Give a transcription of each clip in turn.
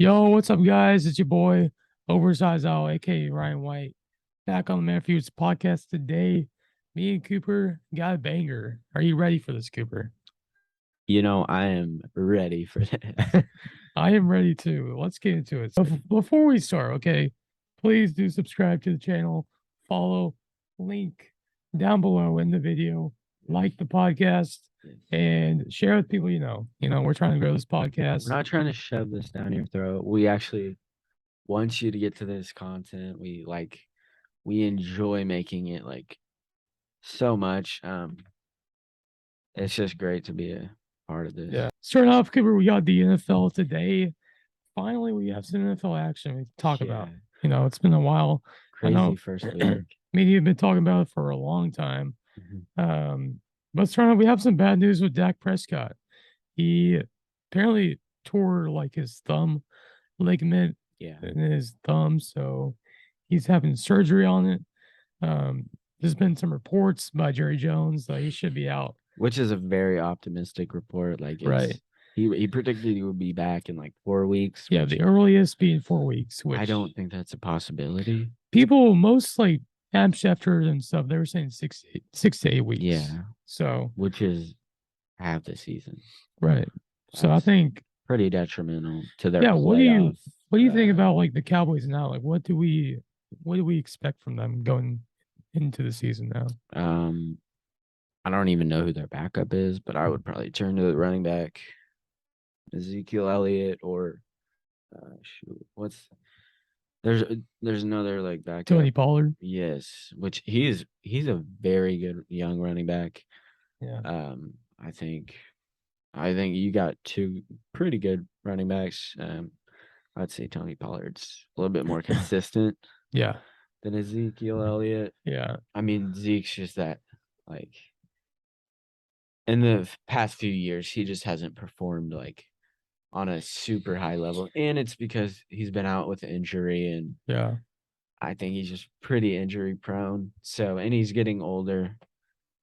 Yo, what's up, guys? It's your boy, Oversized Al, aka Ryan White, back on the Man Feuds podcast today. Me and Cooper got a banger. Are you ready for this, Cooper? I am ready for this. I am ready too. Let's get into it. So, before we start, okay, please do subscribe to the channel, follow, link down below in the video, like the podcast, and share with people you know. We're trying to grow this podcast. We're not trying to shove this down your throat. We actually want you to get to this content. We enjoy making it so much. It's just great to be a part of this. Yeah. Starting off, Cooper, we got the NFL today. Finally, we have some NFL action we talk about. It's been a while. I know Crazy first week. media have been talking about it for a long time. Mhm. But starting off, we have some bad news with Dak Prescott. He apparently tore like his thumb ligament Yeah. in his thumb, so he's having surgery on it. There's been some reports by Jerry Jones that he should be out. Which is a very optimistic report. Right. He predicted he would be back in like 4 weeks. Yeah, the earliest being 4 weeks, which I don't think that's a possibility. people, most like Adam Schefter and stuff, they were saying 6 to 8 weeks. Yeah. So Which is half the season. right. So I think pretty detrimental to their yeah. playoff. What do you think about like the Cowboys now? Like what do we expect from them going into the season now? I don't even know who their backup is, but I would probably turn to the running back, Ezekiel Elliott, or what's there's another like backup, Tony Pollard. Yes, which he's a very good young running back. Yeah. I think you got two pretty good running backs. I'd say Tony Pollard's a little bit more consistent. Yeah. Than Ezekiel Elliott. Yeah. I mean, Zeke's just that like in the past few years, he just hasn't performed like on a super high level. And it's because he's been out with injury, and yeah, I think he's just pretty injury prone. So, and he's getting older.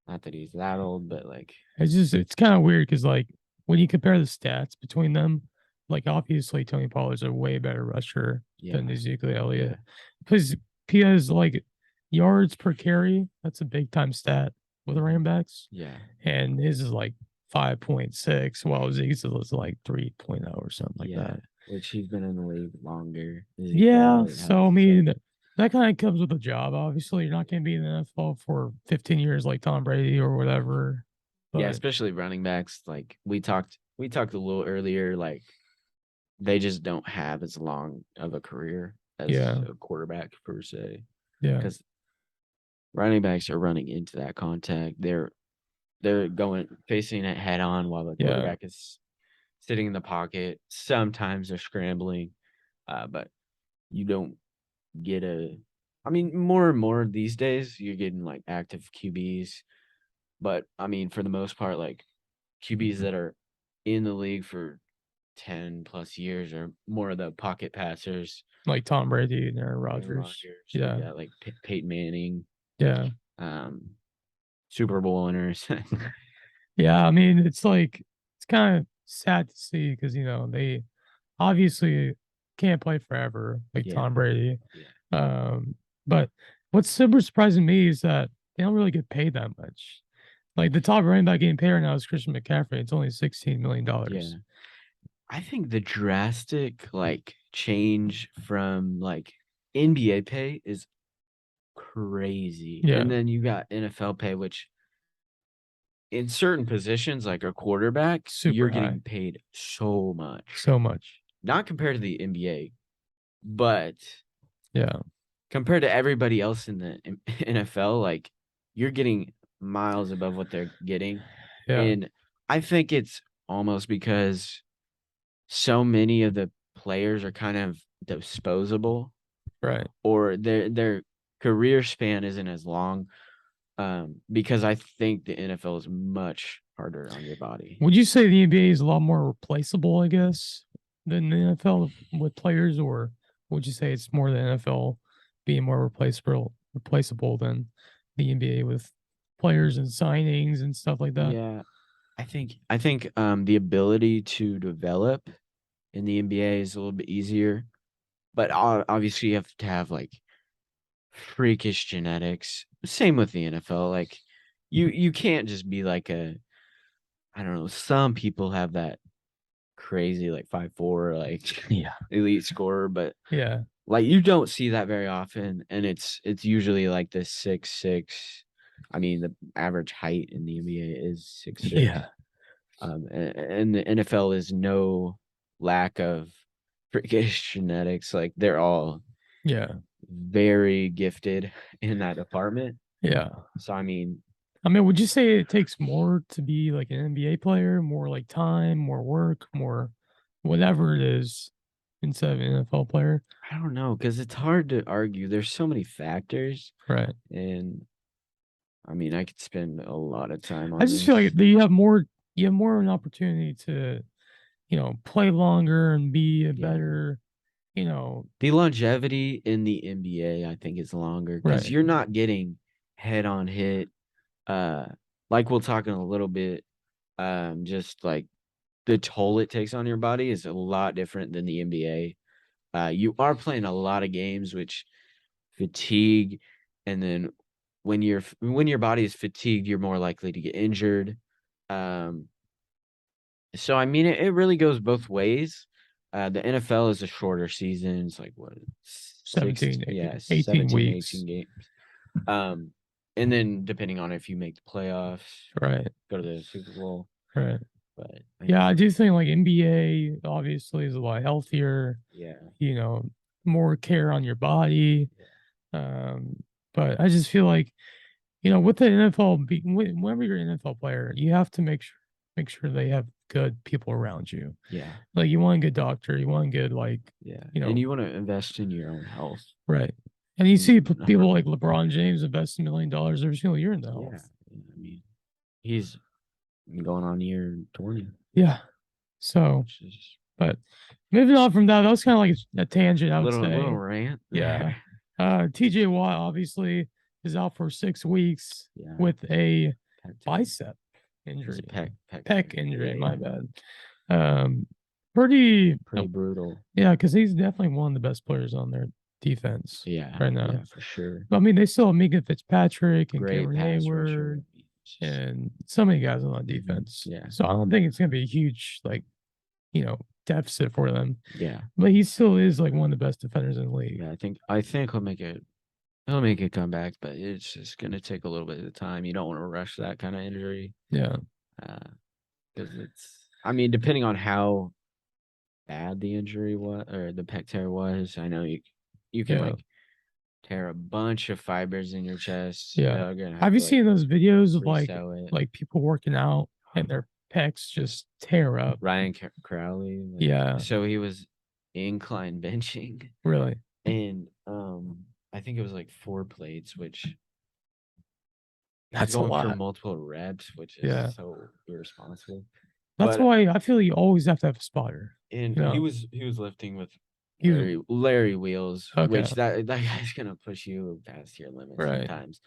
Not that he's that old, but like it's kind of weird because like when you compare the stats between them, like obviously Tony Pollard's a way better rusher than Ezekiel Elliott because he has like yards per carry. That's a big time stat with the running backs. Yeah. And his is like 5.6, while Zeke's is like 3.0 or something like that. Which he's been in the league longer. Yeah. So, I mean, that kind of comes with the job. Obviously, you're not going to be in the NFL for 15 years like Tom Brady or whatever. But yeah, especially running backs. Like we talked a little earlier, like they just don't have as long of a career as a quarterback per se. Yeah. Because running backs are running into that contact. They're going facing it head on while the quarterback is sitting in the pocket. Sometimes they're scrambling, but you don't get I mean, more and more these days, you're getting like active QBs. But I mean, for the most part, like QBs that are in the league for 10 plus years are more of the pocket passers. Like Tom Brady and Aaron Rodgers. Yeah. Like Peyton Manning. Yeah. Super Bowl winners. Yeah. I mean, it's kind of sad to see because, they obviously can't play forever like Tom Brady. But what's super surprising me is that they don't really get paid that much. Like the top running back getting paid right now is Christian McCaffrey. It's only $16 million. Yeah. I think the drastic like change from like NBA pay is crazy. Yeah. And then you got NFL pay, which in certain positions, like a quarterback, you're getting paid so much. So much. Not compared to the NBA, but yeah, compared to everybody else in the NFL, like you're getting miles above what they're getting. Yeah. And I think it's almost because so many of the players are kind of disposable. Right. Or their career span isn't as long. Because I think the NFL is much harder on your body. Would you say the NBA is a lot more replaceable, I guess, than the NFL with players, or would you say it's more the NFL being more replaceable than the NBA with players and signings and stuff like that? Yeah. I think the ability to develop in the NBA is a little bit easier, but obviously you have to have like freakish genetics. Same with the NFL. Like you can't just be like I don't know. Some people have that crazy like 5'4" like Yeah. elite scorer, but Yeah. like you don't see that very often, and it's usually like the 6'6". I mean, the average height in the NBA is 6'6". Yeah. And the NFL is no lack of freakish genetics. Like they're all Yeah. very gifted in that department. Yeah. So I mean, would you say it takes more to be like an NBA player, more like time, more work, more whatever it is, instead of an NFL player? I don't know because it's hard to argue. There's so many factors, Right. and I mean, I could spend a lot of time I on just feel this. like you have more of an opportunity to, play longer and be a Yeah. better, The longevity in the NBA, I think, is longer because right. you're not getting head-on hit. Uh, like we'll talk in a little bit. Just like the toll it takes on your body is a lot different than the NBA. You are playing a lot of games, which fatigue, and then when your body is fatigued, you're more likely to get injured. Um, so I mean, it really goes both ways. The NFL is a shorter season. It's like what, 17, 18 17, weeks. 18 games. And then depending on if you make the playoffs, Right. go to the Super Bowl. Right. But Yeah, I do think like NBA obviously is a lot healthier, yeah, more care on your body. Um, but I just feel like, with the NFL, whenever you're an NFL player, you have to make sure they have good people around you. yeah, Like you want a good doctor, you want a good yeah. you And know, you want to invest in your own health. right. And you see Mm, people like LeBron James invest $1 million every single year in the yeah, health. I mean, he's going on year 20, Yeah. So, which is but moving on from that, that was kind of like a tangent, I would little say. rant Yeah. there. TJ Watt obviously is out for 6 weeks Yeah, with a pec tear. bicep It's injury, a pec pec tear. injury, Yeah, my yeah. bad. Pretty, Pretty brutal. yeah, because he's definitely one of the best players on their defense Yeah, right now. yeah, for sure. But I mean, they still have Mika Fitzpatrick and Great Cameron pass rusher. Hayward and so many guys on that defense. Yeah, So I don't think it's gonna be a huge deficit for them. yeah, But he still is like one of the best defenders in the league. yeah. I think he'll make a comeback, but it's just gonna take a little bit of time. You don't want to rush that kind of injury. Yeah. Because I mean, depending on how bad the injury was or the pec tear was, I know you can Yeah. like tear a bunch of fibers in your chest. Yeah. Have Have you seen those videos of resew it. like people working out and their pecs just tear up? Ryan Crowley? Yeah. So he was incline benching, Really? and I think it was like 4 plates, which That's a going for lot. multiple reps, which is Yeah. so irresponsible. That's But why I feel you always have to have a spotter. and You know? he was lifting with He was Larry Wheels, Okay. which that guy's gonna push you past your limits Right. sometimes.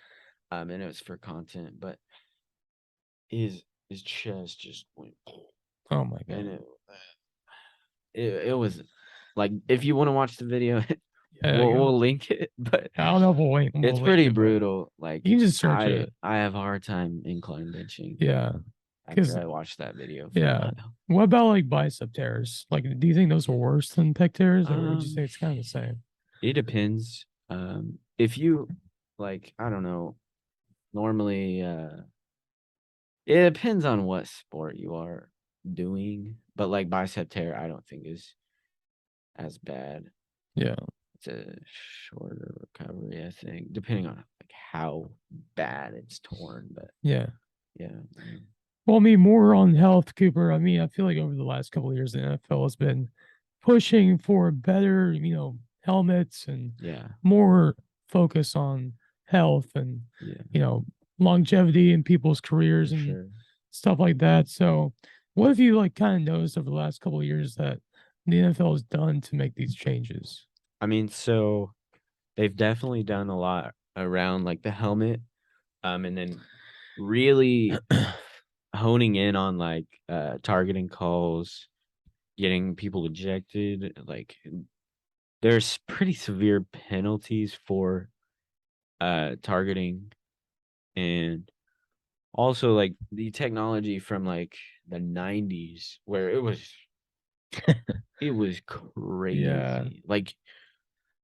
And it was for content, but his chest just went, Oh my and god. it was like, if you want to watch the video, Yeah, we'll link it, but I don't know if we'll wait. it's We'll pretty link it, but brutal. Like you can just search it. I have a hard time incline benching Yeah. after I watched that video. For Yeah. a while. What about like bicep tears? Like, do you think those are worse than pec tears, or would you say it's kind of the same? It depends. If you like, I don't know. Normally, it depends on what sport you are doing, but like bicep tear, I don't think is as bad. Yeah. It's a shorter recovery, I think, depending on like how bad it's torn. But Yeah. yeah. Well, I mean, more on health, Cooper. I mean, I feel like over the last couple of years, the NFL has been pushing for better, helmets and Yeah. more focus on health and Yeah. longevity in people's careers For and sure. stuff like that. So, what have you like kind of noticed over the last couple of years that the NFL has done to make these changes? I mean, so they've definitely done a lot around like the helmet, and then really honing in on like targeting calls. getting people ejected. Like, there's pretty severe penalties for targeting, and also like the technology from like the 90s where it was Yeah. crazy. Like,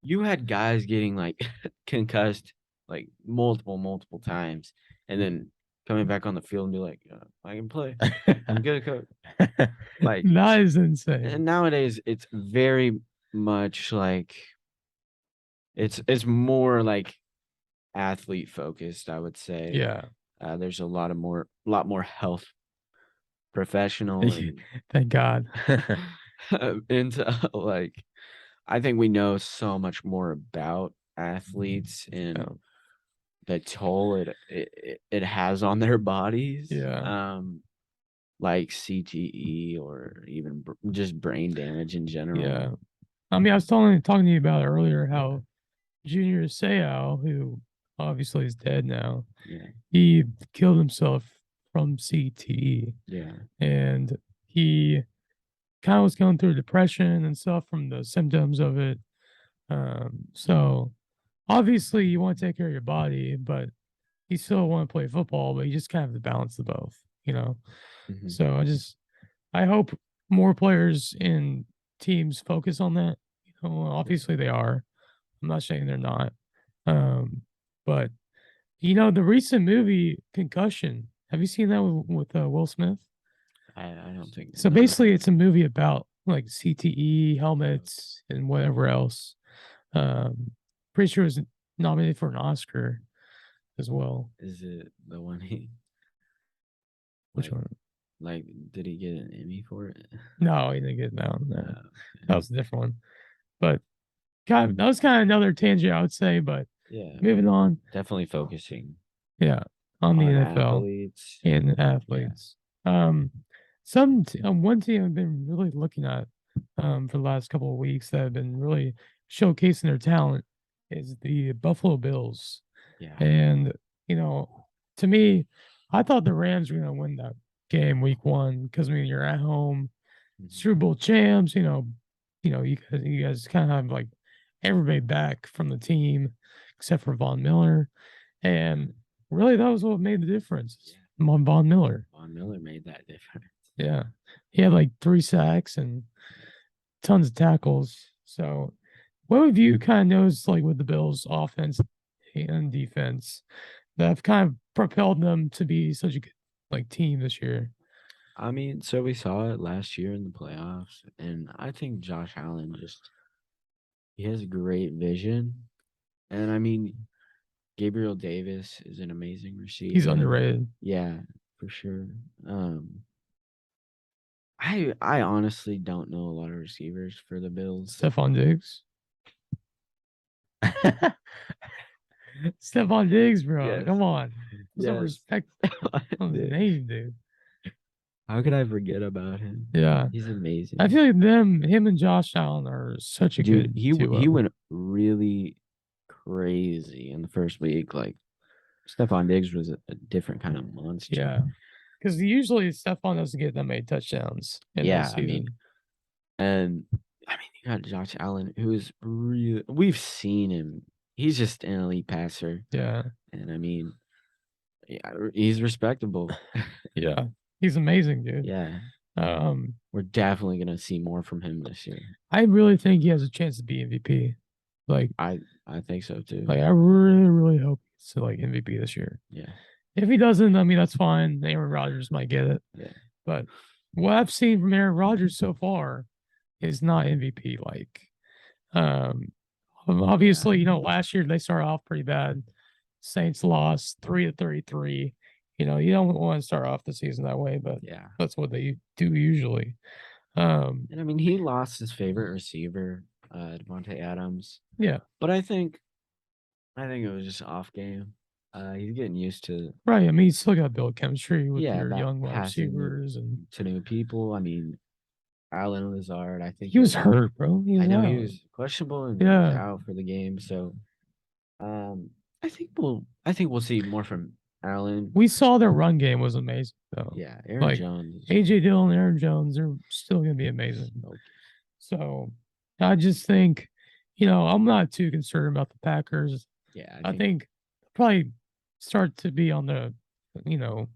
you had guys getting like concussed like multiple times, and then coming back on the field and be like, I can play. I'm good, coach. Like, That is insane. and nowadays it's very much like it's more like athlete focused, I would say. Yeah. There's a lot more health professional and Thank God. into like, I think we know so much more about athletes and Yeah. the toll it has on their bodies. Yeah. Like CTE or even just brain damage in general. Yeah. I mean, I was talking to you about earlier how Junior Seau, who obviously is dead now, Yeah. he killed himself from CTE. Yeah. And he kind of was going through depression and stuff from the symptoms of it. So obviously you want to take care of your body, but you still want to play football, but you just kind of have to balance the both, you know? Mhm. So I hope more players in teams focus on that. You know, obviously they are. I'm not saying they're not. But you know, the recent movie Concussion. Have you seen that with Will Smith? I don't think So no. basically, it's a movie about like CTE helmets and whatever else. Um, Pretty sure it was nominated for an Oscar as well. Is it the one he Which like one? like did he get an Emmy for it? No, he didn't get no. Okay. That was a different one. But that was kind of another tangent, I would say. But Yeah. moving on, Definitely focusing yeah, on the on NFL athletes. and athletes. One team I've been really looking at for the last couple of weeks that have been really showcasing their talent is the Buffalo Bills. Yeah. And you know, to me, I thought the Rams were going to win that game week 1 because I mean you're at home, Super Bowl champs. You guys kind of have like everybody back from the team except for Von Miller, and really that was what made the difference. Von Miller. Von Miller made that difference. Yeah, he had like 3 sacks and tons of tackles. So, what have you kind of noticed like with the Bills' offense and defense that have kind of propelled them to be such a good like team this year? I mean, so we saw it last year in the playoffs, and I think Josh Allen he has great vision. And I mean, Gabriel Davis is an amazing receiver. He's underrated. Yeah, for sure. I honestly don't know a lot of receivers for the Bills. Stephon Diggs. Stephon Diggs, bro. Yes. Come on. Put some Yes. respect on the name, dude. How could I forget about him? Yeah. He's amazing. I feel like him and Josh Allen are such a Dude, good he duo. went really crazy in the first week. Like, Stephon Diggs was a different kind of monster. Yeah. Because usually Stephon doesn't get that many touchdowns in Yeah, the season. I mean, you got Josh Allen, who is really, we've seen him. He's just an elite passer. Yeah. And I mean, yeah, he's respectable. Yeah. He's amazing, dude. Yeah. Um, We're definitely gonna see more from him this year. I really think he has a chance to be MVP. Like I think so too. Like I really hope he's like MVP this year. Yeah. If he doesn't, I mean that's fine. Aaron Rodgers might get it. Yeah. But what I've seen from Aaron Rodgers so far is not MVP like. Obviously, last year they started off pretty bad. Saints lost 3-33. You don't want to start off the season that way, but Yeah. that's what they do usually. And I mean, he lost his favorite receiver, Devontae Adams. Yeah. But I think it was just off game. He's getting used to Right. I mean, you still got to build chemistry with your that young wide passing receivers and to new people. I mean, Allen Lazard, I think he was hurt, bro. He was I know he out. was questionable and Yeah. out for the game. So, I think we'll see more from Allen. We saw their run game was amazing though. Yeah, Aaron Like Jones. AJ Dillon, Aaron Jones, they're still gonna be amazing. Okay. So I just think, I'm not too concerned about the Packers. Yeah, I think probably start to be on the, they'll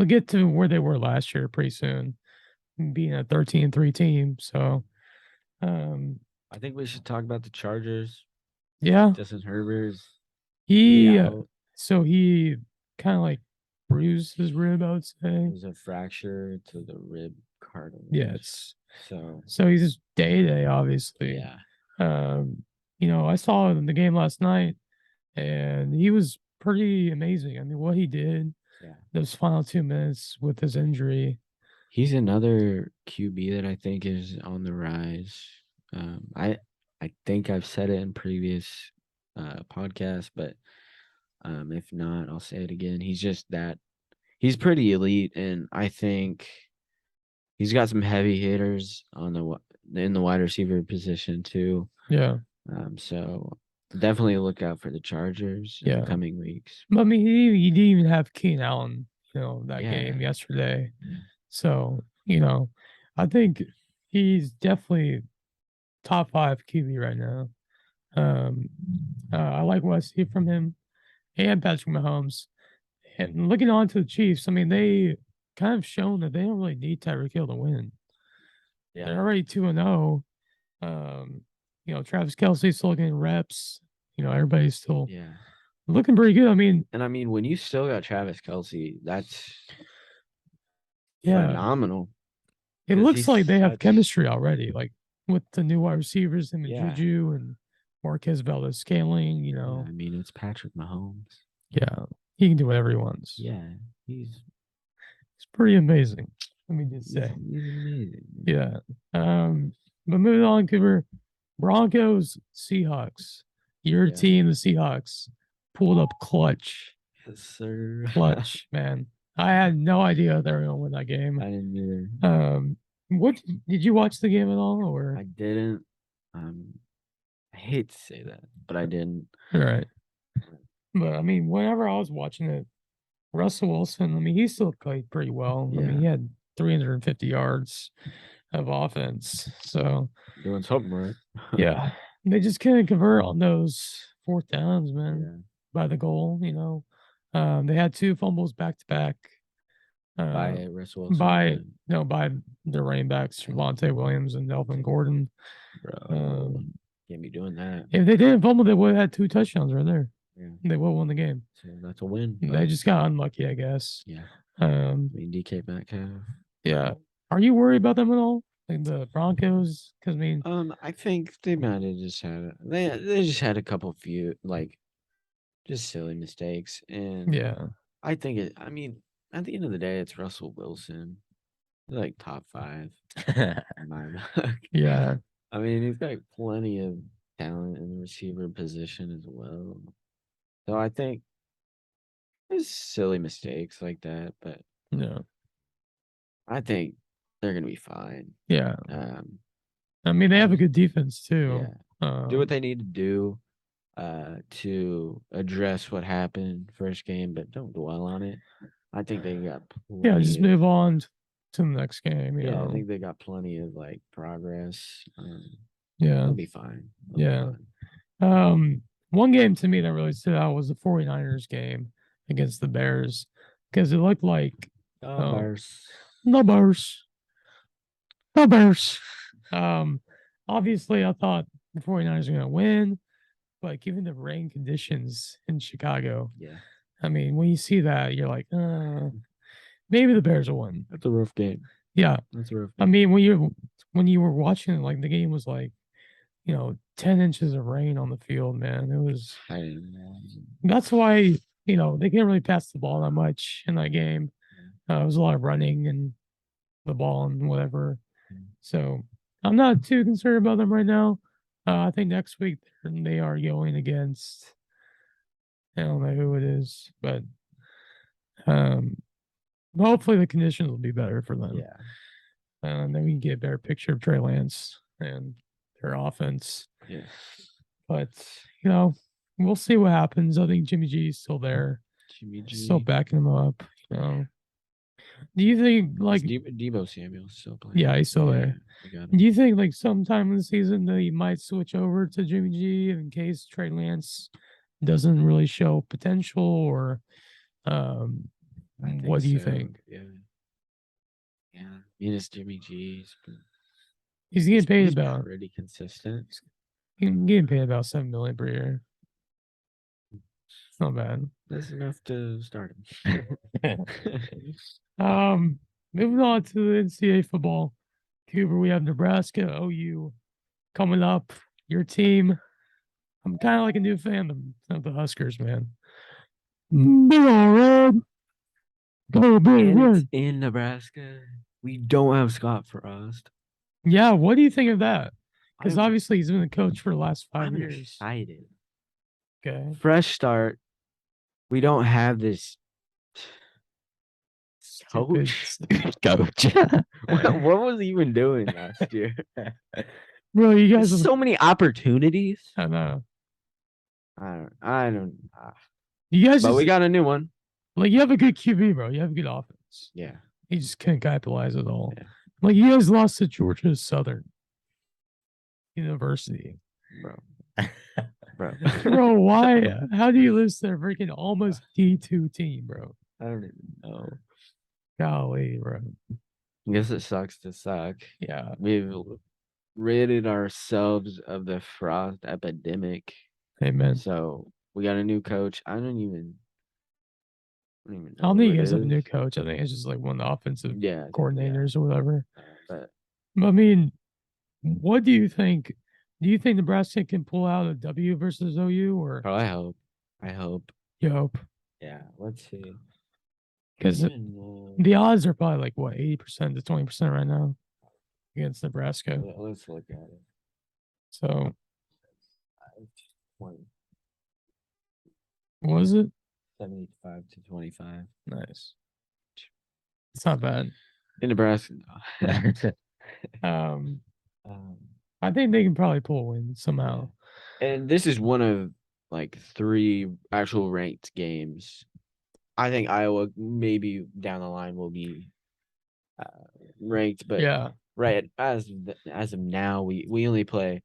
get to where they were last year pretty soon, being a 13-3 team. So, I think we should talk about the Chargers. yeah, Justin Herbert's he out. so he kind of like bruised his rib, I would say. It was a fracture to the rib cartilage. Yes. So he's just day obviously. yeah. I saw him in the game last night, and he was pretty amazing. I mean, what he did, those final 2 minutes with his injury. He's another QB that I think is on the rise. I think I've said it in previous podcasts, but if not, I'll say it again. He's pretty elite, and I think he's got some heavy hitters in the wide receiver position too. Yeah. So definitely look out for the Chargers in the coming weeks. But I mean, he didn't even have Keenan Allen, that game yesterday. So, I think he's definitely top 5 QB right now. I like what I see from him and Patrick Mahomes. And looking on to the Chiefs, I mean, they kind of shown that they don't really need Tyreek Hill to win. Yeah. They're already 2-0. Travis Kelce's still getting reps. Everybody's still looking pretty good. I mean, when you still got Travis Kelce, that's phenomenal. It looks like they have chemistry already, like with the new wide receivers and Juju and Marquez Valdes-Scantling. It's Patrick Mahomes. Yeah, he can do whatever he wants. Yeah, he's pretty amazing. Let me just say, he's amazing. Yeah. But moving on, Cooper, Broncos, Seahawks. Your team, the Seahawks, pulled up clutch. Yes, sir. Clutch, man. I had no idea they were going to win that game. I didn't either. What did you watch the game at all, or I didn't? I hate to say that, but I didn't. Right. But I mean, whenever I was watching it, Russell Wilson, I mean, he still played pretty well. I mean, he had 350 yards of offense. So doing something right. Yeah. They just couldn't convert on those 4th downs, man. By the goal, They had 2 fumbles back to back. By Russell Wilson. By the running backs, Javonte Williams and Melvin Gordon. Bro, can't be doing that. If they didn't fumble, they would have had 2 touchdowns right there. Yeah. They would have won the game. So that's a win. They just got unlucky, I guess. Yeah. DK Metcalf. Yeah. Are you worried about them at all? Like the Broncos? Because I think they might have just had they just had a couple few just silly mistakes, and I think at the end of the day, it's Russell Wilson. He's like top 5 in my book. Yeah. He's got plenty of talent in the receiver position as well. So I think there's silly mistakes like that, but I think they're gonna be fine. Yeah. They have a good defense too. Do what they need to do to address what happened first game, but don't dwell on it. I think they got just move on to the next game. I think they got plenty of progress. They'll be fine. One game to me that really stood out was the 49ers game against the Bears, because it looked like the Bears. Obviously, I thought the 49ers were going to win, but given the rain conditions in Chicago, when you see that, you're like, maybe the Bears will win. That's a rough game. Yeah, that's a rough game. When you were watching it, the game was 10 inches of rain on the field, man. It was. That's why they can't really pass the ball that much in that game. It was a lot of running and the ball and whatever. So I'm not too concerned about them right now. I think next week they are going against. I don't know who it is, but hopefully the conditions will be better for them. Yeah. And then we can get a better picture of Trey Lance and their offense. Yeah. But we'll see what happens. I think Jimmy G is still there. Jimmy G. Still backing him up. Do you think like Deebo Samuel still playing? Yeah, he's still there. Do you think like sometime in the season that he might switch over to Jimmy G in case Trey Lance doesn't really show potential, or what do you think? Yeah. Yeah. I mean, it's Jimmy G. He's getting paid about pretty consistent. He's getting paid about $7 million per year. It's not bad. That's enough to start him. Moving on to the NCAA football. Cooper, we have Nebraska, OU coming up. Your team. I'm kind of like a new fan of the Huskers, man. Big all red. Go big red. In Nebraska, we don't have Scott Frost. Yeah, what do you think of that? Because obviously he's been the coach for the last 5 years. Excited. Okay. Fresh start. We don't have this coach. what was he even doing last year? Bro, you guys have so many opportunities. I know. I don't. You guys, but we got a new one. Like, you have a good QB, bro. You have a good offense. Yeah. He just couldn't capitalize at all. Yeah. Like, you guys lost to Georgia Southern University. Bro, why? How do you lose their freaking almost D2 team, bro? I don't even know. Golly, bro. I guess it sucks to suck. Yeah. We've ridded ourselves of the Frost epidemic. Amen. So we got a new coach. I don't even know. I don't think you guys have a new coach. I think it's just like one of the offensive coordinators or whatever. But I mean, what do you think? Do you think Nebraska can pull out a W versus OU, or? Oh, I hope. You hope. Yeah, let's see. Because the odds are probably like what, 80% to 20% right now against Nebraska. Let's look at it. So, what was it? 75 to 25. Nice. It's not bad. In Nebraska. I think they can probably pull a win somehow. And this is one of like 3 actual ranked games. I think Iowa maybe down the line will be ranked, but yeah, right as of now, we only play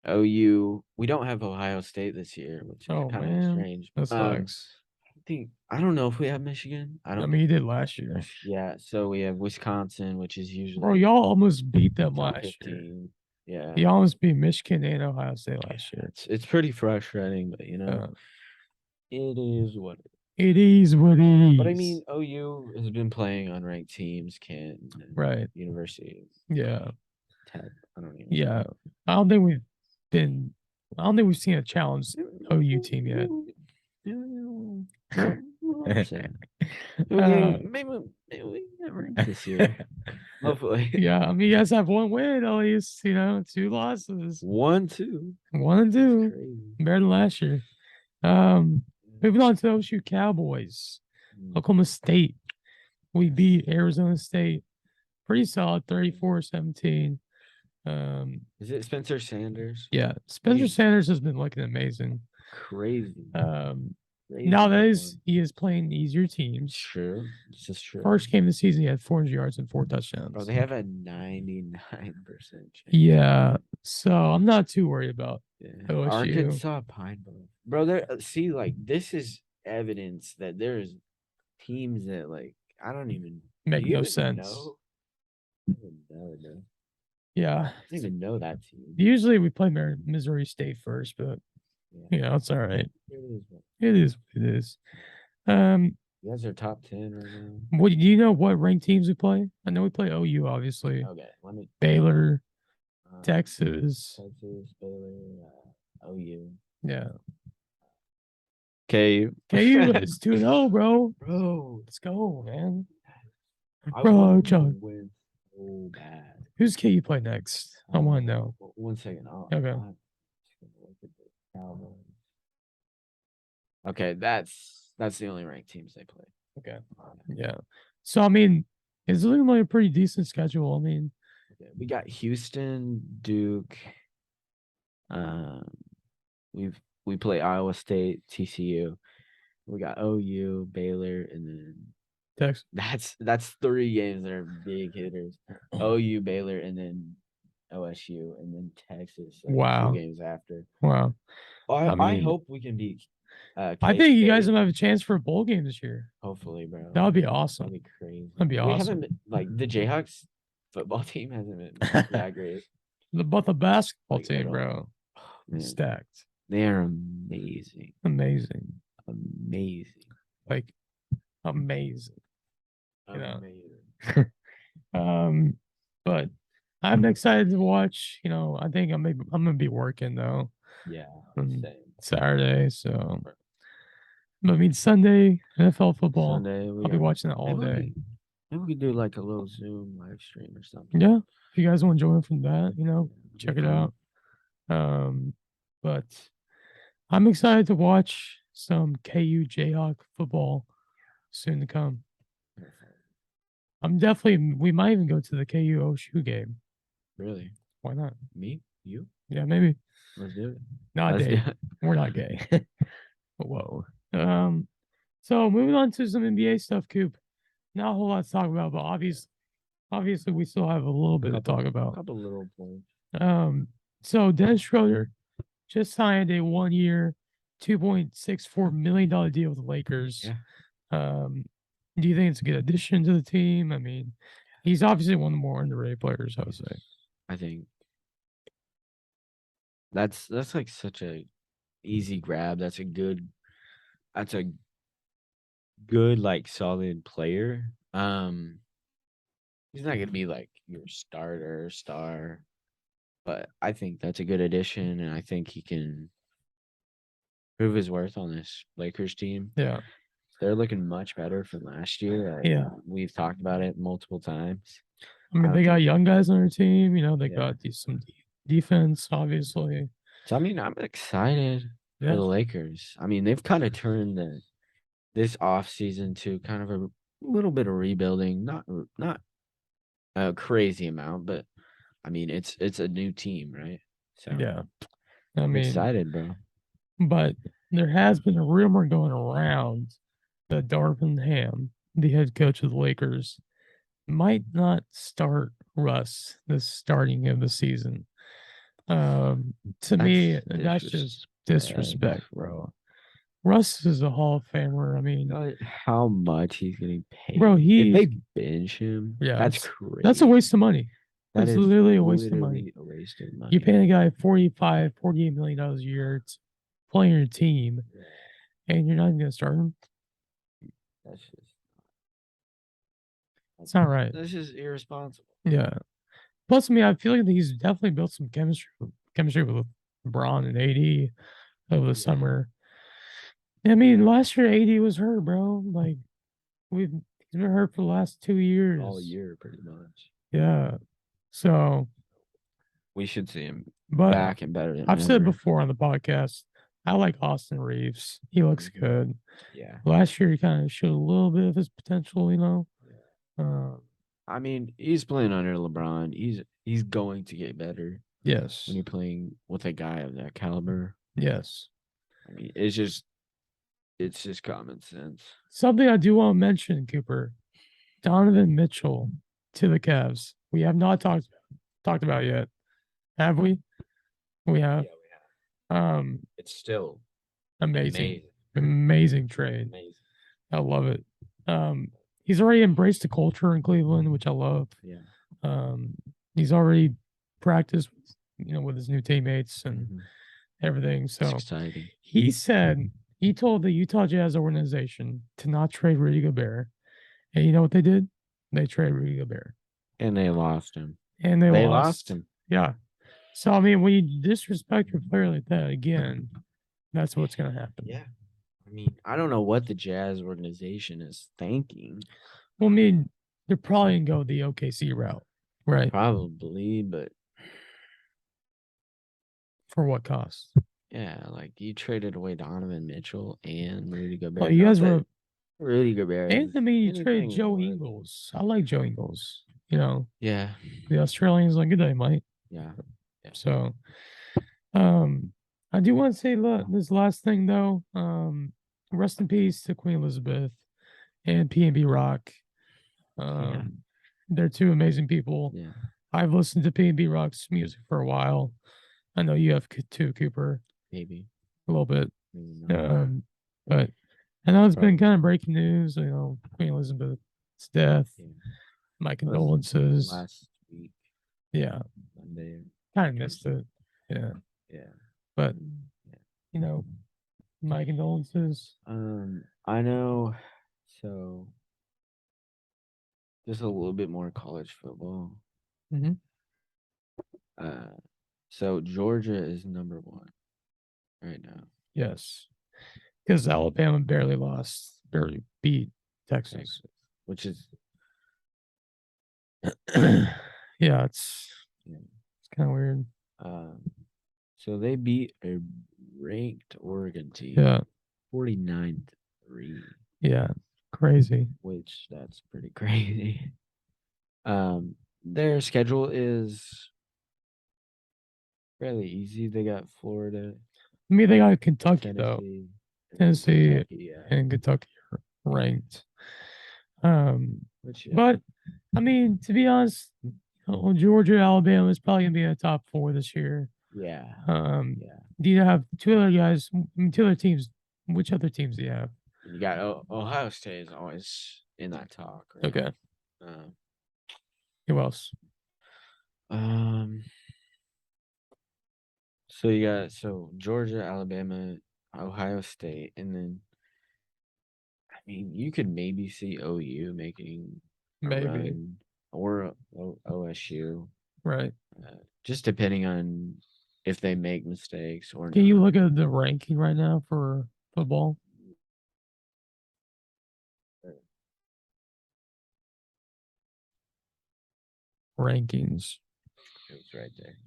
OU. We don't have Ohio State this year, which is kind of strange. That sucks. I don't know if we have Michigan. I mean, you did last year. Yeah, so we have Wisconsin, which is usually. Bro, y'all almost beat them last 15. Year. Yeah, you almost beat Michigan and Ohio State last year. It's pretty frustrating, but it is what it is. What it is. But I mean, OU has been playing unranked teams, right? University. Yeah. Tech. I don't even. Yeah, I don't think we've seen a challenge OU team yet. Maybe we never this year. Hopefully. Yeah, I mean, you guys have 1 win at least. 2 losses. 1-2. 1 and 2. Better than last year. Moving on to the OSU Cowboys. Oklahoma State. We beat Arizona State. Pretty solid, 34-17. Is it Spencer Sanders? Yeah, Spencer Sanders has been looking amazing. Crazy. Nowadays, he is playing easier teams. Sure. This is true. First game of the season, he had 400 yards and 4 touchdowns. Bro, they have a 99% chance. Yeah. So I'm not too worried about OSU. Arkansas Pine Bluff. Bro, see, like, this is evidence that there's teams that, like, I don't even make no sense. Yeah. I don't even know that team. Usually we play Missouri State first, but it's all right. It is what it is. You guys are top 10 right now. What do you know? What ranked teams we play? I know we play OU, obviously. Okay, Baylor, Texas, Baylor, OU. Yeah. KU is 2-0, bro. Bro, let's go, man. Bro, John. Win so bad. Who's KU play next? I want to know. 1 second. Okay. Okay, that's the only ranked teams they play. Okay. Yeah. So I mean, it's looking like a pretty decent schedule. I mean, we got Houston, Duke. We play Iowa State, TCU, We got OU, Baylor, and then Texas. that's 3 games that are big hitters. OU, Baylor, and then OSU, and then Texas. Like 2 Wow. games after. Wow. I hope we can beat. I think you guys K-State. will have a chance for a bowl game this year. Hopefully, bro. That would be awesome. That'd be crazy. That'd be We awesome. haven't been, like the Jayhawks football team hasn't been that great. But the basketball Like, team, bro, Man, stacked. they are amazing. Amazing. Amazing. Like amazing. You know. Amazing. But I'm excited to watch. You know, I think I'm gonna be working though. Yeah. on Same. Saturday, so but I mean Sunday NFL football. Sunday, I'll be watching that all day. Maybe we could do like a little Zoom live stream or something. Yeah, if you guys want to join from that, you know, check it out. But I'm excited to watch some KU Jayhawk football soon to come. We might even go to the KU OSU game. Really? Why not? Me? You? Yeah, maybe. Let's do it. Not gay. We're not gay. Whoa. So moving on to some NBA stuff, Coop. Not a whole lot to talk about, but obviously we still have a little bit to talk about. A couple little points. So Dennis Schroeder just signed a 1-year, $2.64 million deal with the Lakers. Yeah. Do you think it's a good addition to the team? I mean, he's obviously one of the more underrated players, I would say. I think that's like such a easy grab. That's a good like solid player. He's not gonna be like your starter star, but I think that's a good addition, and I think he can prove his worth on this Lakers team. Yeah. They're looking much better from last year. Yeah. We've talked about it multiple times. I mean, they got young guys on their team. You know, they got some defense, obviously. So, I mean, I'm excited for the Lakers. I mean, they've kind of turned this offseason to kind of a little bit of rebuilding. Not a crazy amount, but, I mean, it's a new team, right? So, yeah. I'm excited, bro. But there has been a rumor going around that Darvin Ham, the head coach of the Lakers, might not start Russ this starting of the season. To me, that's just disrespect, bro. Russ is a Hall of Famer. I mean, how much he's getting paid, bro? If they bench him, that's crazy. That's a waste of money. That's literally a waste of money. You're paying a guy $48 million a year to play on your team, and you're not even gonna start him. That's not right. This is irresponsible. Yeah. Plus, I mean, I feel like he's definitely built some chemistry with LeBron and AD over the summer. I mean, last year AD was hurt, bro. Like he's been hurt for the last 2 years. All year, pretty much. Yeah. So we should see him back and better than I've said before on the podcast, I like Austin Reeves. He looks good. Yeah. Last year he kind of showed a little bit of his potential, you know. I mean, he's playing under LeBron. He's going to get better. Yes. When you're playing with a guy of that caliber. Yes. I mean, it's just common sense. Something I do want to mention, Cooper. Donovan Mitchell to the Cavs. We have not talked about yet. Have we? We have. Yeah, we have. It's still amazing trade. Amazing. I love it. He's already embraced the culture in Cleveland, which I love. Yeah. He's already practiced, with his new teammates and everything. So it's exciting. He told the Utah Jazz organization to not trade Rudy Gobert. And you know what they did? They traded Rudy Gobert. And they lost him. And they lost him. Yeah. So, I mean, when you disrespect your player like that again, that's what's going to happen. Yeah. I mean, I don't know what the Jazz organization is thinking. Well, I mean, they're probably going to go the OKC route, right? Probably, but for what cost? Yeah, like you traded away Donovan Mitchell and Rudy Gobert. Well, you guys were Rudy Gobert. And I mean, you traded Joe Ingles. I like Joe Ingles. Yeah. The Australians like, good day, Mike. Yeah. So, I do want to say, look, this last thing though, rest in peace to Queen Elizabeth and PNB Rock. Yeah. They're two amazing people. Yeah. I've listened to PNB Rock's music for a while. I know you have too, Cooper. Maybe. A little bit. Maybe not. But I know it's been Probably. kind of breaking news, Queen Elizabeth's death. Yeah. My condolences. Last week. Yeah. Monday. Kind of missed it. Yeah. Yeah. But my condolences. I know. So just a little bit more college football. Mm-hmm. So Georgia is number 1 right now. Yes. Because Alabama barely beat Texas. Which is yeah, it's kind of weird. So they beat a ranked Oregon team. Yeah. 49-3. Yeah. Crazy. Which that's pretty crazy. Their schedule is fairly easy. They got Florida. I mean, they got Kentucky though. Tennessee and Kentucky are ranked. But I mean, to be honest, Georgia, Alabama is probably gonna be in the top 4 this year. Yeah. Do you have 2 other guys? 2 other teams. Which other teams do you have? You got Ohio State is always in that talk. Right? Okay. Who else? So you got Georgia, Alabama, Ohio State, and then I mean you could maybe see OU making a run or OSU, right? Just depending on if they make mistakes or. Can you look at the ranking right now for football? Rankings. It's right there.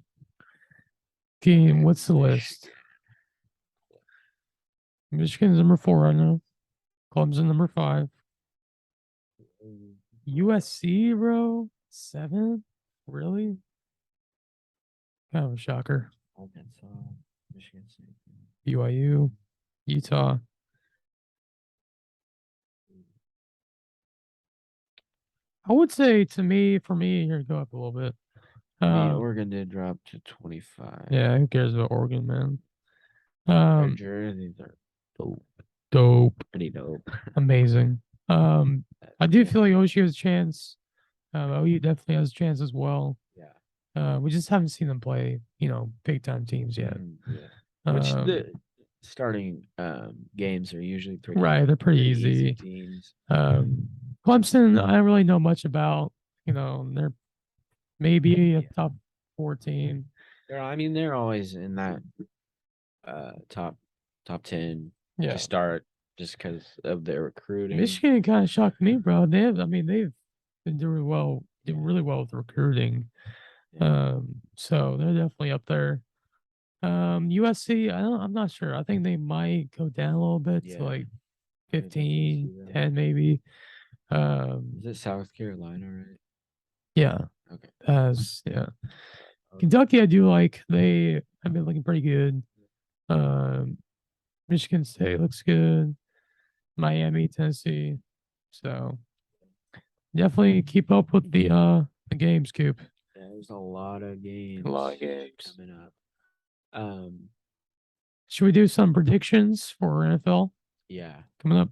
Okay, what's the list? Michigan's number 4 right now. Clemson number 5. USC, bro, 7? Really? Kind of a shocker. Arkansas, Michigan State, BYU, Utah. I would say for me, here go up a little bit. Oregon did drop to 25. Yeah, who cares about Oregon, man? Their jerseys are dope. Pretty dope. Amazing. I do feel like OSU has a chance. OU definitely has a chance as well. Yeah. We just haven't seen them play, big time teams yet. Yeah. Which the starting games are usually pretty right. They're pretty easy teams. Clemson, I don't really know much about. They're maybe a top 14. They're always in that top 10 to start just because of their recruiting. Michigan kind of shocked me, bro. They've been doing really well with recruiting. So they're definitely up there. USC, I'm not sure. I think they might go down a little bit to like 15, 10 maybe. Is it South Carolina, right? Yeah. Okay. Kentucky, I do like. They have been looking pretty good. Michigan State looks good. Miami, Tennessee. So definitely keep up with the games, Coop. Yeah, there's a lot of games. Coming up. Should we do some predictions for NFL? Yeah. Coming up.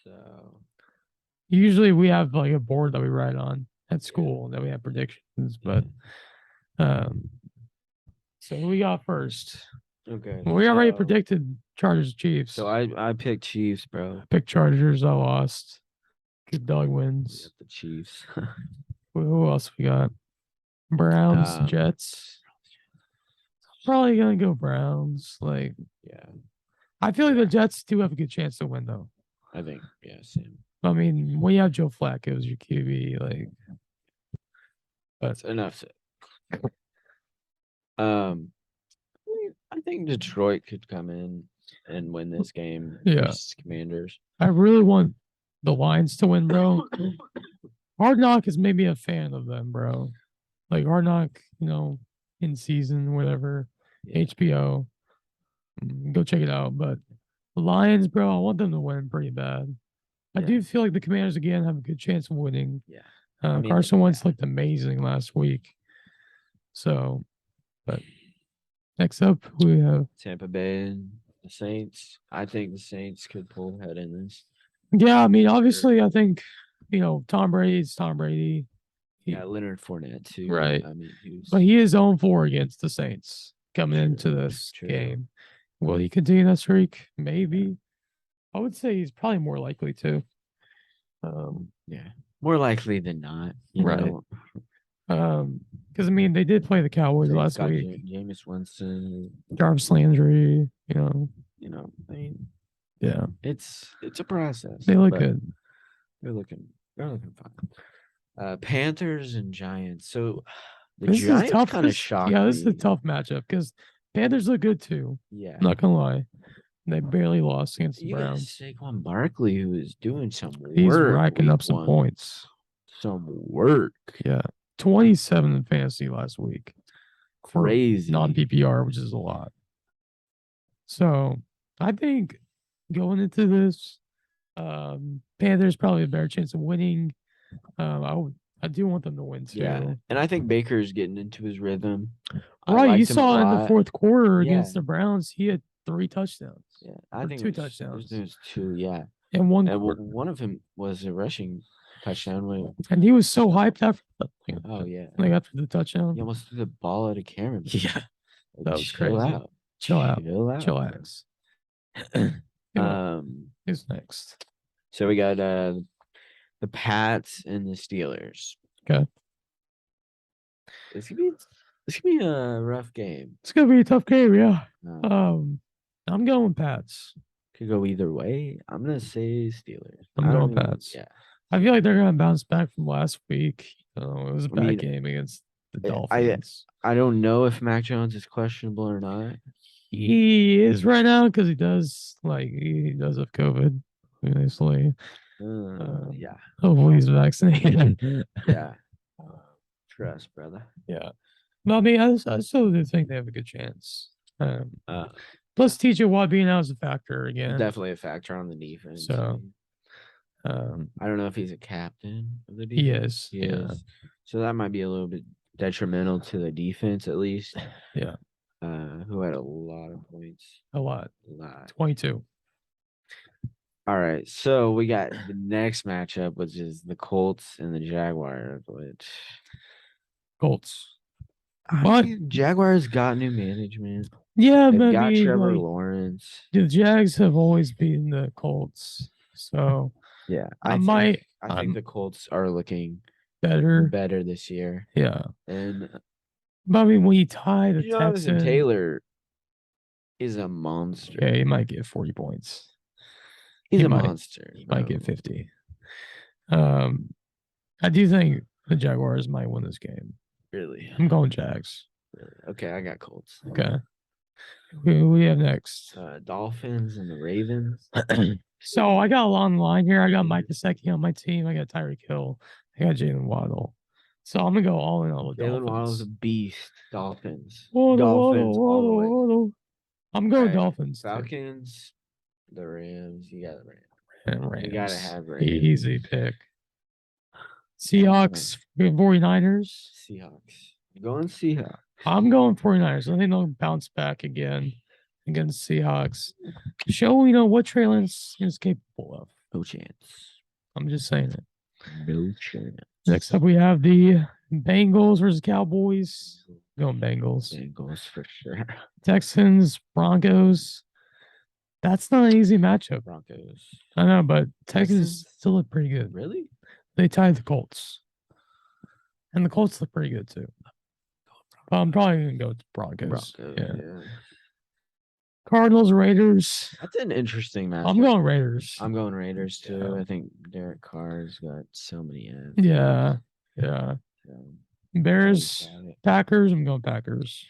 So usually we have like a board that we write on at school that we have predictions, but so we got first. Okay. Well, we already predicted Chargers Chiefs. So I picked Chiefs, bro. I picked Chargers. I lost. Good dog wins. The Chiefs. Who else we got? Browns, Jets. Probably gonna go Browns. I feel like the Jets do have a good chance to win, though. I think, same. I mean, when you have Joe Flacco as your QB, that's enough. I think Detroit could come in and win this game versus Commanders. I really want the Lions to win, bro. Hard Knock has made me a fan of them, bro. Like Hard Knock, in season, whatever. HBO. Go check it out. But The Lions, bro, I want them to win pretty bad. I Yeah. do feel like the Commanders again have a good chance of winning. Yeah. Carson Wentz looked amazing last week. So, but next up we have Tampa Bay and the Saints. I think the Saints could pull ahead in this. Yeah, I mean, obviously, I think Tom Brady's Tom Brady. Yeah, Leonard Fournette too. Right. I mean, But he is 0-4 against the Saints coming True, into this true. game. Will he continue that streak? Maybe. I would say he's probably more likely to. Yeah, more likely than not. Right. Because I mean, they did play the Cowboys last week. Jameis Winston, Jarvis Landry. I mean, Yeah, it's a process. they look but good. They're looking fine. Panthers and Giants. So the This is Giants tough. kind of shocked Yeah, this is a me. tough matchup because Panthers look good too. Yeah, I'm not gonna lie. They barely lost against the You got Browns. Saquon Barkley, who is doing some He's work. racking up some points. Some work. Yeah. 27 in fantasy last week. Crazy. Non-PPR, which is a lot. So I think going into this, Panthers probably a better chance of winning. I do want them to win too. Yeah, and I think Baker's getting into his rhythm. Right, you saw in the fourth quarter against the Browns, he had 3 touchdowns. Yeah, I think 2 touchdowns. There's 2, yeah. And one of them was a rushing touchdown. And he was so hyped after. Oh yeah, like after the touchdown. He almost threw the ball at a camera. Yeah, that was Chill crazy. out. Chill out. Chillax. Who's next? So we got the Pats and the Steelers. Okay. It's gonna be a rough game. It's gonna be a tough game, yeah. I'm going Pats. Could go either way. I'm gonna say Steelers. I'm going Pats. Yeah. I feel like they're gonna bounce back from last week. It was a bad game against the Dolphins. I don't know if Mac Jones is questionable or not. He is right now because he does have COVID. Obviously. Yeah. Hopefully he's vaccinated. Yeah. Trust, brother. Yeah. But I mean, I still do think they have a good chance. Plus, TJ Watt being out is a factor again. Definitely a factor on the defense. So, I don't know if he's a captain of the defense. He is. So that might be a little bit detrimental to the defense, at least. Yeah. Who had a lot of points. A lot. 22. All right. So we got the next matchup, which is the Colts and the Jaguars, which Colts. What? Jaguars got new management. Yeah, They've but got Trevor Lawrence. The Jags have always beaten the Colts. So yeah, I think the Colts are looking better this year. Yeah. But I mean, when you tie the Jonathan Taylor is a monster. Yeah, he might get 40 points. He's a monster. He might get 50. I do think the Jaguars might win this game. Really? I'm going Jags. Really? Okay, I got Colts. Okay. Who we have next? Dolphins and the Ravens. So I got a long line here. I got Mike Gesicki on my team. I got Tyreek Hill. I got Jalen Waddle. So I'm gonna go all in on the Dolphins. Jalen Waddle's a beast. Dolphins. Waddle. I'm going Dolphins. Falcons. The Rams. You got the Rams. Rams. You gotta have Rams. Easy pick. Seahawks. 49ers. Going Seahawks. I'm going 49ers. I think they'll bounce back again against Seahawks. Show what Trey Lance is capable of. No chance. I'm just saying it. No chance. Next up, we have the Bengals versus Cowboys. Going Bengals. Bengals for sure. Texans, Broncos. That's not an easy matchup. Broncos. I know, but Texans still look pretty good. Really? They tied the Colts. And the Colts look pretty good too. But I'm probably going to go with the Broncos. Yeah. Cardinals, Raiders. That's an interesting matchup. I'm going Raiders. I'm going Raiders too. Yeah. I think Derek Carr's got so many F's. Yeah. Bears, Packers. I'm going Packers.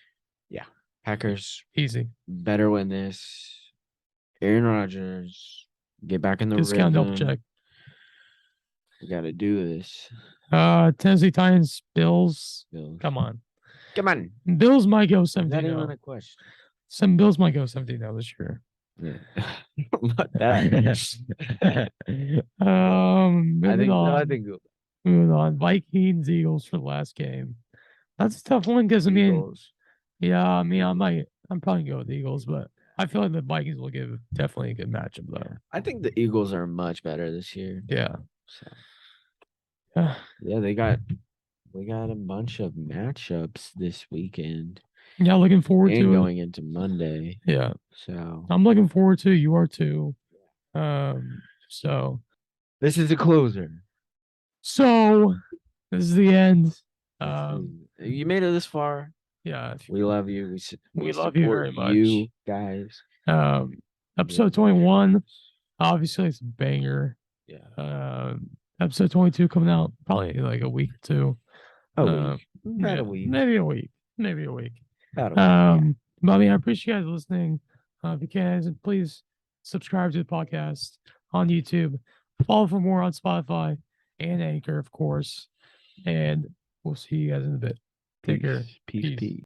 Yeah. Packers. Easy. Better win this. Aaron Rodgers. Get back in the discount rhythm. Double check. We got to do this. Tennessee Titans, Bills. Come on. Bills might go 17. Is that even a question? Some Bills might go 17 this year. Yeah. About that. Moving on. I think Moving on. Vikings, Eagles for the last game. That's a tough one because I mean, Eagles. yeah, I mean, I'm probably gonna go with the Eagles, but I feel like the Vikings will give definitely a good matchup though. I think the Eagles are much better this year. Yeah. So Yeah, yeah, we got a bunch of matchups this weekend yeah, looking forward and to it. going into Monday. Yeah, So I'm looking forward to it. You are too. So this is a closer. so this is the end. You made it this far. Yeah, We love you. we love support you very much. you guys. Episode 21, obviously it's a banger. Yeah. Episode 22 coming out probably like a week or two. About Yeah, a week. maybe a week. Maybe a week. About a week. Yeah. But I mean, I appreciate you guys listening. If you can, please subscribe to the podcast on YouTube. Follow for more on Spotify and Anchor, of course. And we'll see you guys in a bit. Take care. Peace.